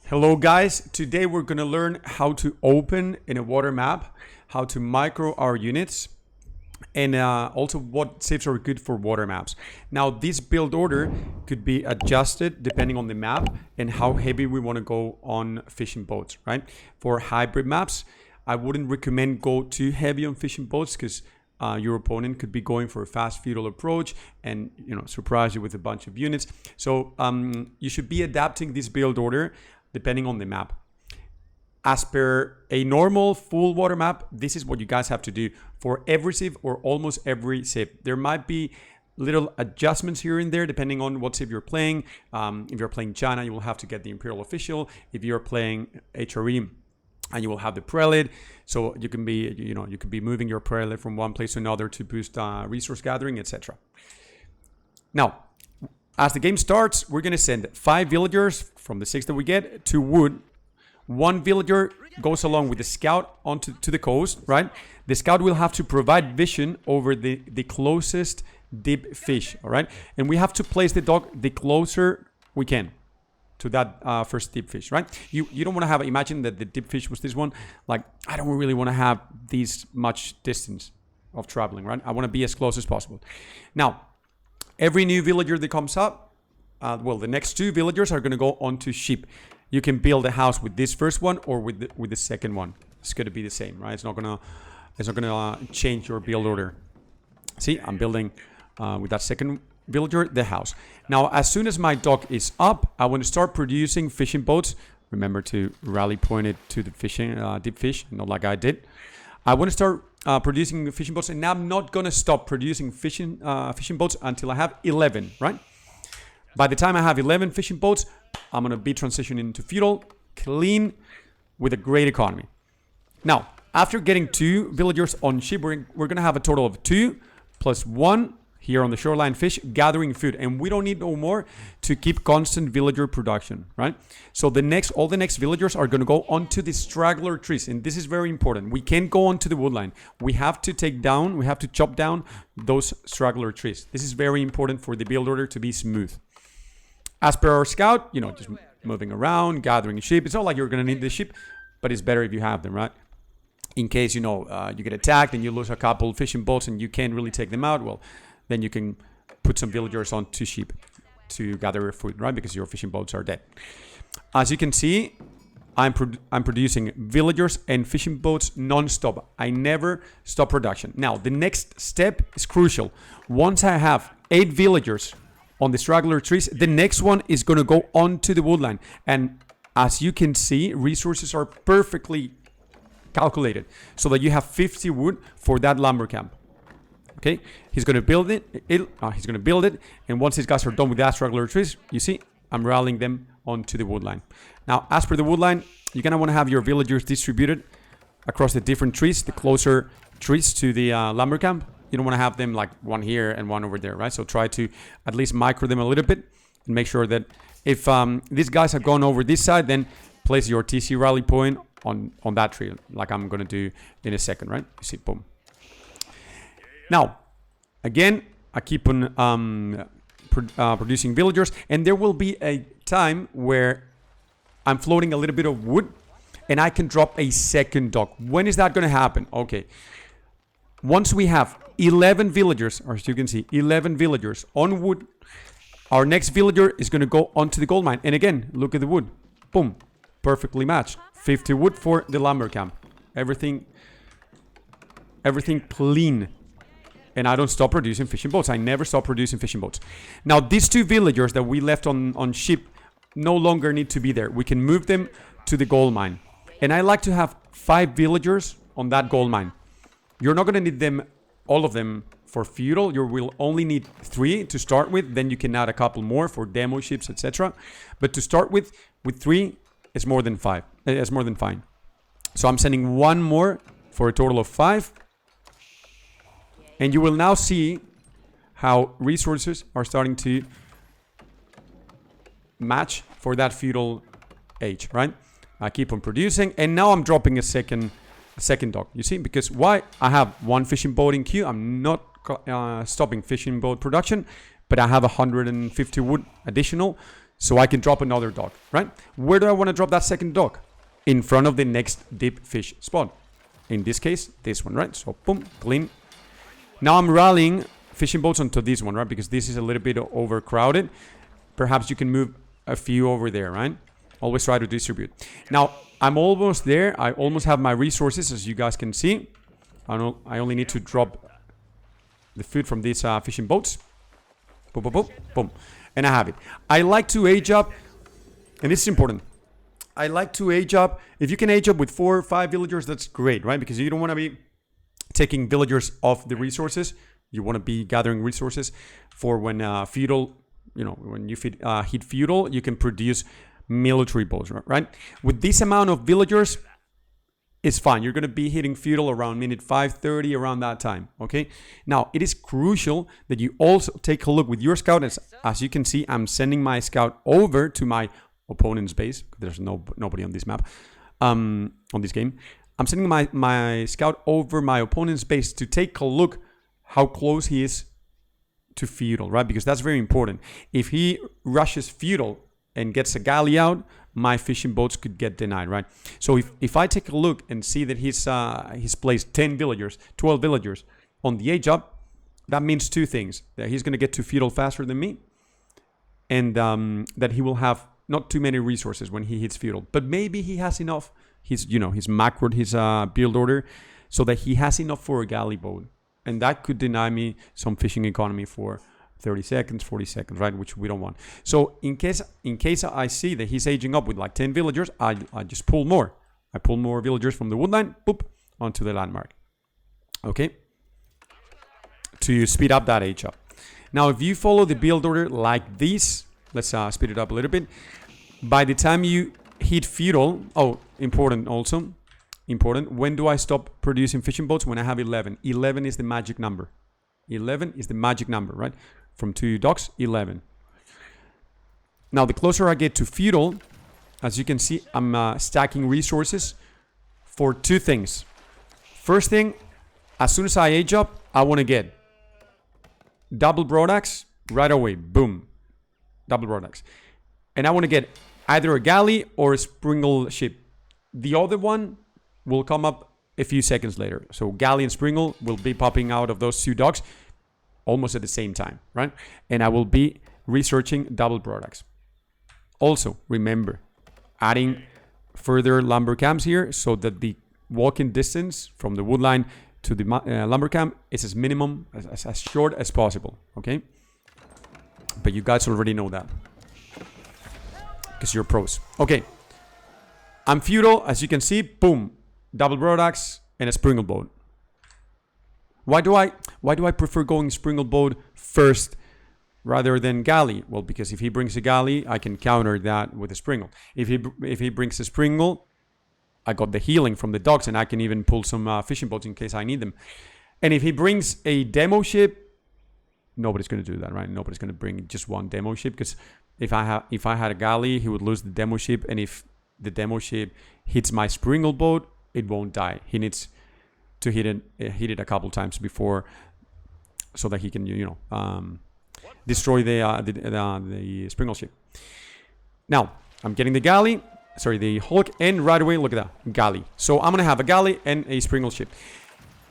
Hello guys, today we're going to learn how to open in a water map, how to micro our units, and also what saves are good for water maps. Now this build order could be adjusted depending on the map and how heavy we want to go on fishing boats, right? For hybrid maps, I wouldn't recommend go too heavy on fishing boats because your opponent could be going for a fast feudal approach and surprise you with a bunch of units. So you should be adapting this build order depending on the map. As per a normal full water map, this is what you guys have to do for every civ or almost every civ. There might be little adjustments here and there depending on what civ you're playing. If you're playing China, you will have to get the Imperial Official. If you're playing HRE, and you will have the prelate, so you can be you could be moving your prelate from one place to another to boost resource gathering, etc. Now, as the game starts, we're gonna send 5 villagers from the 6 that we get to wood. 1 villager goes along with the scout onto the coast, right? The scout will have to provide vision over the closest deep fish, all right? And we have to place the dog the closer we can to that first deep fish, right? You don't want to have, imagine that the deep fish was this one, like I don't really want to have this much distance of traveling, right? I want to be as close as possible. Now, every new villager that comes up, the next 2 villagers are going to go onto ship. You can build a house with this first one or with the second one. It's going to be the same, right? It's not gonna change your build order. See, I'm building with that second villager the house. Now, as soon as my dock is up, I want to start producing fishing boats. Remember to rally point it to the fishing deep fish, not like I did. I want to start producing fishing boats, and now I'm not gonna stop producing fishing boats until I have 11, right? By the time I have 11 fishing boats, I'm gonna be transitioning into feudal, clean, with a great economy. Now, after getting 2 villagers on ship, we're gonna have a total of 2 plus 1 here on the shoreline fish gathering food, and we don't need no more to keep constant villager production, right? So all the next villagers are going to go onto the straggler trees, and this is very important. We can't go onto the woodline. We have to chop down those straggler trees. This is very important for the build order to be smooth. As per our scout, just moving around, gathering sheep. It's not like you're going to need the sheep, but it's better if you have them, right? In case you get attacked and you lose a couple fishing boats and you can't really take them out, well, then you can put some villagers onto sheep to gather food, right? Because your fishing boats are dead. As you can see, I'm producing villagers and fishing boats non-stop. I never stop production. Now, the next step is crucial. Once I have 8 villagers on the straggler trees, the next one is going to go onto the woodline. And as you can see, resources are perfectly calculated so that you have 50 wood for that lumber camp. Okay, he's going to build it. He's going to build it, and once these guys are done with the straggler trees, you see, I'm rallying them onto the woodline. Now, as per the woodline, you're going to want to have your villagers distributed across the different trees, the closer trees to the lumber camp. You don't want to have them like one here and one over there, right? So try to at least micro them a little bit and make sure that if these guys have gone over this side, then place your TC rally point on that tree, like I'm going to do in a second, right? You see, boom. Now, again, I keep on producing villagers, and there will be a time where I'm floating a little bit of wood, and I can drop a second dock. When is that going to happen? Okay. Once we have 11 villagers, or as you can see, 11 villagers on wood, our next villager is going to go onto the gold mine. And again, look at the wood. Boom. Perfectly matched. 50 wood for the lumber camp. Everything clean. And I don't stop producing fishing boats. I never stop producing fishing boats. Now, these 2 villagers that we left on ship no longer need to be there. We can move them to the gold mine. And I like to have 5 villagers on that gold mine. You're not going to need them, all of them, for feudal. You will only need 3 to start with. Then you can add a couple more for demo ships, etc. But to start with 3 is more than 5. It's more than fine. So I'm sending 1 more for a total of 5. And you will now see how resources are starting to match for that feudal age, right? I keep on producing, and now I'm dropping a second dock. You see, because why? I have 1 fishing boat in queue. I'm not stopping fishing boat production, but I have 150 wood additional So I can drop another dock, right? Where do I want to drop that second dock? In front of the next deep fish spot. In this case, this one, right? So boom, clean. Now I'm rallying fishing boats onto this one, right? Because this is a little bit overcrowded. Perhaps you can move a few over there, right? Always try to distribute. Now, I'm almost there. I almost have my resources, as you guys can see. I only need to drop the food from these fishing boats. Boom, boom, boom, boom. And I have it. I like to age up, and this is important. I like to age up. If you can age up with 4 or 5 villagers, that's great, right? Because you don't want to be taking villagers off the resources. You want to be gathering resources for when feudal, when you hit feudal, you can produce military boats, right? With this amount of villagers, it's fine. You're going to be hitting feudal around minute 5:30, around that time, okay? Now, it is crucial that you also take a look with your scout. As you can see, I'm sending my scout over to my opponent's base. There's nobody on this map, on this game. I'm sending my scout over my opponent's base to take a look how close he is to feudal, right? Because that's very important. If he rushes feudal and gets a galley out, my fishing boats could get denied, right? So if I take a look and see that he's placed 10 villagers, 12 villagers on the age up, that means 2 things. That he's going to get to feudal faster than me, and that he will have not too many resources when he hits feudal. But maybe he has enough. He's macroed his build order so that he has enough for a galley boat. And that could deny me some fishing economy for 30 seconds, 40 seconds, right? Which we don't want. So in case I see that he's aging up with like 10 villagers, I just pull more. I pull more villagers from the woodline, boop, onto the landmark. Okay? To speed up that age up. Now, if you follow the build order like this, let's speed it up a little bit. By the time you hit feudal, important, when do I stop producing fishing boats? When I have 11. 11 is the magic number. 11 is the magic number, right? From 2 docks, 11. Now, the closer I get to feudal, as you can see, I'm stacking resources for 2 things. First thing, as soon as I age up, I want to get double broadaxe right away. Boom. Double broadaxe. And I want to get either a galley or a springle ship. The other one will come up a few seconds later. So galley and springle will be popping out of those 2 docks almost at the same time, right? And I will be researching double broadaxe. Also, remember, adding further lumber camps here so that the walking distance from the woodline to the lumber camp is as minimum, as short as possible, okay? But you guys already know that because you're pros. Okay, I'm feudal, as you can see, boom, double broadaxe and a springle boat. Why do I prefer going springle boat first rather than galley? Well, because if he brings a galley, I can counter that with a springle. If he brings a springle, I got the healing from the docks, and I can even pull some fishing boats in case I need them. And if he brings a demo ship, nobody's going to do that, right? Nobody's going to bring just one demo ship, because if I had a galley, he would lose the demo ship, and if the demo ship hits my springle boat, it won't die. He needs to hit it a couple times before, so that he can destroy the springle ship. Now I'm getting the hulk, and right away, look at that, galley. So I'm gonna have a galley and a springle ship.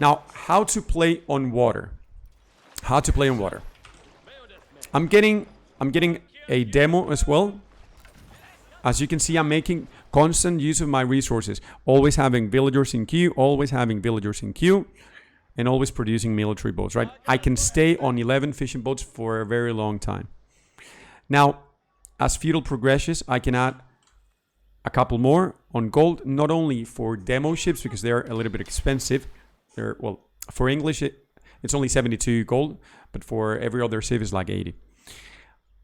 Now, how to play on water? I'm getting a demo as well. As you can see, I'm making constant use of my resources, always having villagers in queue, and always producing military boats, right? I can stay on 11 fishing boats for a very long time. Now, as feudal progresses, I can add a couple more on gold, not only for demo ships, because they're a little bit expensive. For English, it's only 72 gold, but for every other ship, it's like 80.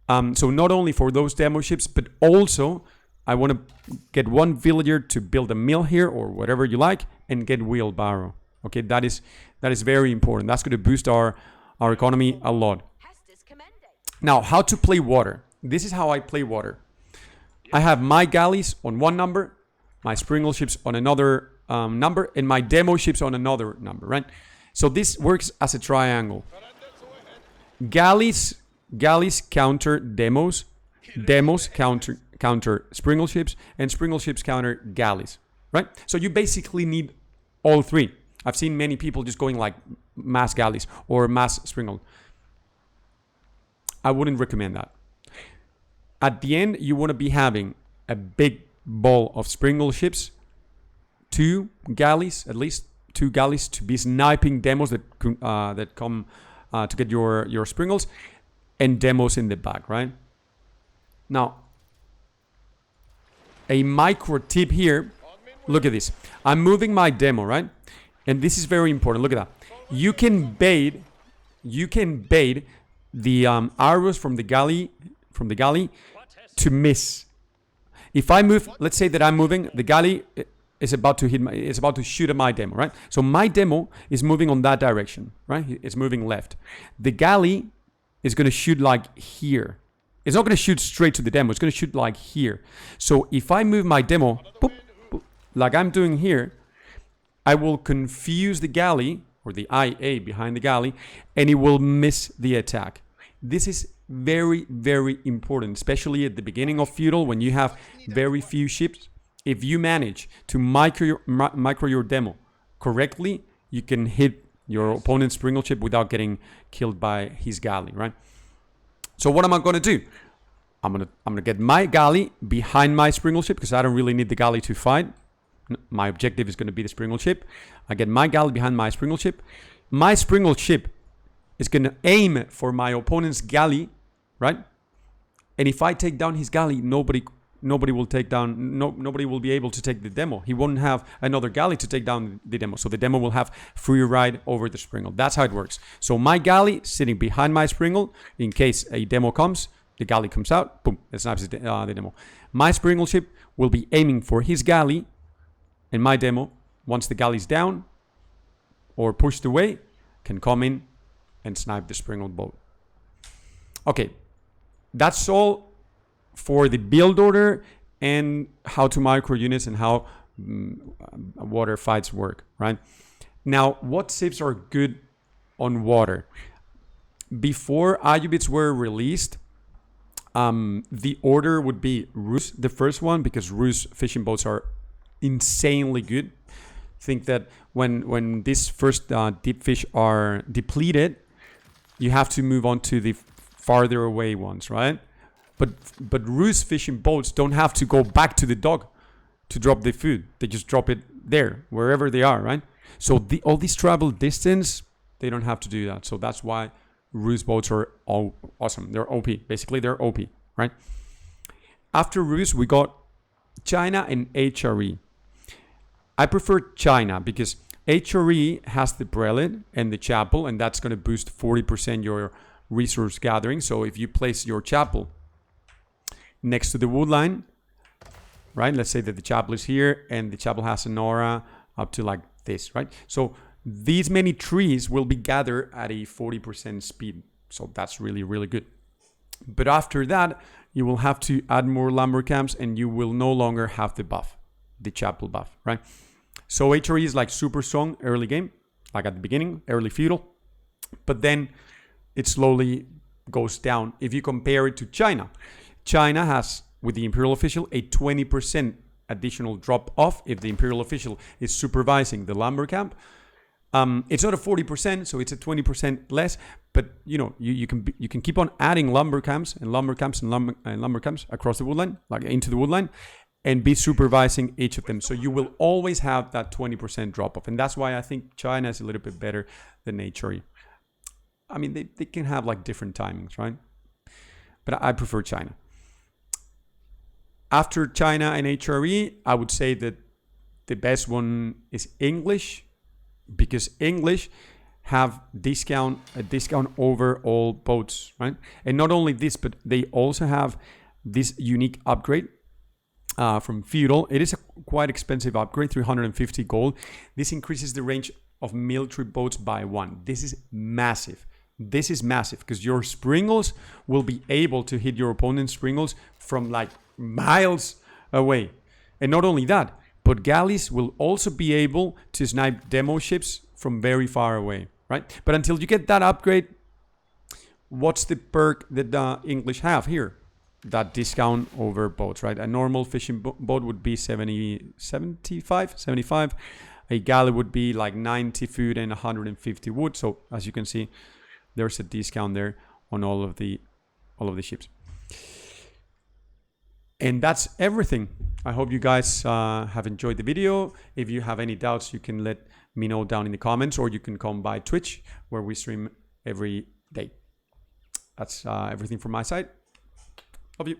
So not only for those demo ships, but also I want to get one villager to build a mill here, or whatever you like, and get wheelbarrow. Okay, that is very important. That's going to boost our economy a lot. Now, how to play water? This is how I play water. I have my galleys on one number, my springle ships on another number, and my demo ships on another number, right? So this works as a triangle. Galleys counter demos, demos counter springle ships, and springle ships counter galleys, right? So you basically need all three. I've seen many people just going like mass galleys or mass springle. I wouldn't recommend that. At the end, you want to be having a big ball of springle ships, 2 galleys, at least 2 galleys, to be sniping demos that come to get your springles, and demos in the back, right? Now, a micro tip here. Look at this. I'm moving my demo, right? And this is very important. Look at that. You can bait the arrows from the galley to miss. If I move, let's say that I'm moving, the galley is about to shoot at my demo, right? So my demo is moving on that direction, right? It's moving left. The galley is going to shoot like here. It's not going to shoot straight to the demo. It's going to shoot like here. So if I move my demo, boop, boop, like I'm doing here, I will confuse the galley or the IA behind the galley, and it will miss the attack. This is very, very important, especially at the beginning of feudal when you have very few ships. If you manage to micro your demo correctly, you can hit your opponent's springle ship without getting killed by his galley, right? So what am I going to do? I'm gonna get my galley behind my springle ship because I don't really need the galley to fight. My objective is going to be the springle ship. I get my galley behind my springle ship. My springle ship is going to aim for my opponent's galley, right? And if I take down his galley, nobody will take down. Nobody will be able to take the demo. He won't have another galley to take down the demo. So the demo will have free ride over the springle. That's how it works. So my galley sitting behind my springle, in case a demo comes, the galley comes out, boom, it snipes the demo. My springle ship will be aiming for his galley, and my demo, once the galley's down or pushed away, can come in and snipe the springle boat. Okay, that's all for the build order and how to micro units and how water fights work, right? Now, what ships are good on water? Before Ayubits were released, the order would be Rus, the first one, because Rus fishing boats are insanely good. Think that when these first deep fish are depleted, you have to move on to the farther away ones, right? But Rus fishing boats don't have to go back to the dock to drop the food. They just drop it there, wherever they are, right? So all this travel distance, they don't have to do that. So that's why Rus boats are all awesome. They're OP. Basically, they're OP, right? After Rus, we got China and HRE. I prefer China because HRE has the prelate and the chapel, and that's going to boost 40% your resource gathering. So if you place your chapel next to the wood line, right? Let's say that the chapel is here and the chapel has an aura up to like this, right? So these many trees will be gathered at a 40% speed. So that's really, really good. But after that, you will have to add more lumber camps and you will no longer have the buff, the chapel buff, right? So HRE is like super strong early game, like at the beginning, early feudal. But then it slowly goes down. If you compare it to China, China has, with the Imperial Official, a 20% additional drop off if the Imperial Official is supervising the lumber camp. It's not a 40%, so it's a 20% less. But you know, you can keep on adding lumber camps and lumber camps and lumber camps across the woodline, like into the woodline, and be supervising each of them. So you will always have that 20% drop off, and that's why I think China is a little bit better than HRE. I mean, they can have like different timings, right? But I prefer China. After China and HRE, I would say that the best one is English, because English have a discount over all boats, right? And not only this, but they also have this unique upgrade from Feudal. It is a quite expensive upgrade, 350 gold. This increases the range of military boats by 1. This is massive. This is massive because your springles will be able to hit your opponent's springles from like miles away. And not only that, but galleys will also be able to snipe demo ships from very far away, right? But until you get that upgrade, what's the perk that the English have here? that discount over boats, right? A normal fishing boat would be 75. A galley would be like 90 food and 150 wood. So as you can see, there's a discount there on all of the ships. And that's everything. I hope you guys have enjoyed the video. If you have any doubts, you can let me know down in the comments, or you can come by Twitch, where we stream every day. That's everything from my side. Love you.